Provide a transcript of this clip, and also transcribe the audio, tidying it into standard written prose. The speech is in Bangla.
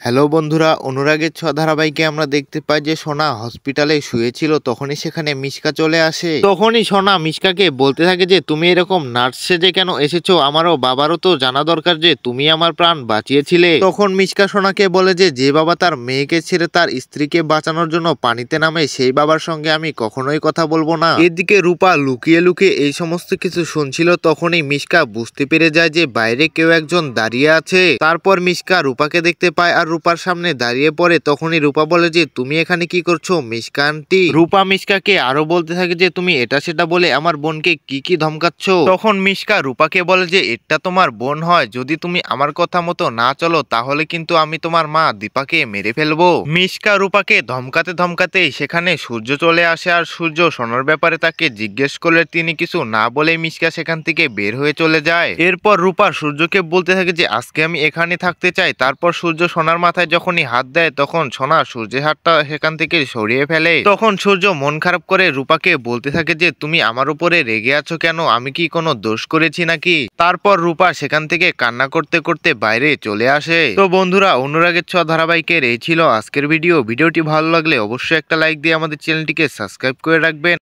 হ্যালো বন্ধুরা, অনুরাগের ছোঁয়া ধারাবাহিকে আমরা দেখতে পাই যে সোনা হসপিটালে শুয়েছিল। তখনই সেখানে মিশকা চলে আসে। তখনই সোনা মিশকাকে বলতে থাকে যে তুমি এরকম নার্স সেজে কেন এসেছো, আমারও বাবারও তো জানা দরকার যে তুমি আমার প্রাণ বাঁচিয়েছিলে। তখন মিশকা সোনাকে বলে যে যে বাবা তার মেয়েকে ছেড়ে তার স্ত্রীকে বাঁচানোর জন্য পানিতে নামে, সেই বাবার সঙ্গে আমি কখনোই কথা বলবো না। এদিকে রূপা লুকিয়ে লুকিয়ে এই সমস্ত কিছু শুনছিল। তখনই মিশকা বুঝতে পেরে যায় যে বাইরে কেউ একজন দাঁড়িয়ে আছে। তারপর মিশকা রূপাকে দেখতে পায় আর রূপার সামনে দাঁড়িয়ে পড়ে। তখনই রূপা বলে যে তুমি এখানে কি করছো মিশকা আন্টি। রূপা মিশকাকে আরো বলতে থাকে যে তুমি এটা সেটা বলে আমার বোনকে কি কি ধমকাচ্ছ। তখন মিশকা রূপাকে বলে যে এটা তোমার বোন হয়, যদি তুমি আমার কথা মতো না চলো তাহলে কিন্তু আমি তোমার মা দীপাকে মেরে ফেলবো। মিশকা রূপাকে ধমকাতে ধমকাতে সেখানে সূর্য চলে আসে আর সূর্য সোনার ব্যাপারে তাকে জিজ্ঞেস করলে তিনি কিছু না বলে মিশকা সেখান থেকে বের হয়ে চলে যায়। এরপর রূপা সূর্যকে বলতে থাকে যে আজকে আমি এখানে থাকতে চাই। তারপর সূর্য সোনার মাথায় যখনই হাত দেয় তখন সোনা সূর্যের হাতটা সেখান থেকে সরিয়ে ফেলে। তখন সূর্য মন খারাপ করে রূপাকে বলতে থাকে যে তুমি আমার উপরে রেগে আছো কেন, আমি কি কোনো দোষ করেছি নাকি। তারপর রূপা সেখান থেকে কান্না করতে করতে বাইরে চলে আসে। তো বন্ধুরা, অনুরাগের ছোঁয়া ধারাবাহিকের এই ছিল আজকের ভিডিওটি ভালো লাগলে অবশ্যই একটা লাইক দিয়ে আমাদের চ্যানেলটিকে সাবস্ক্রাইব করে রাখবেন।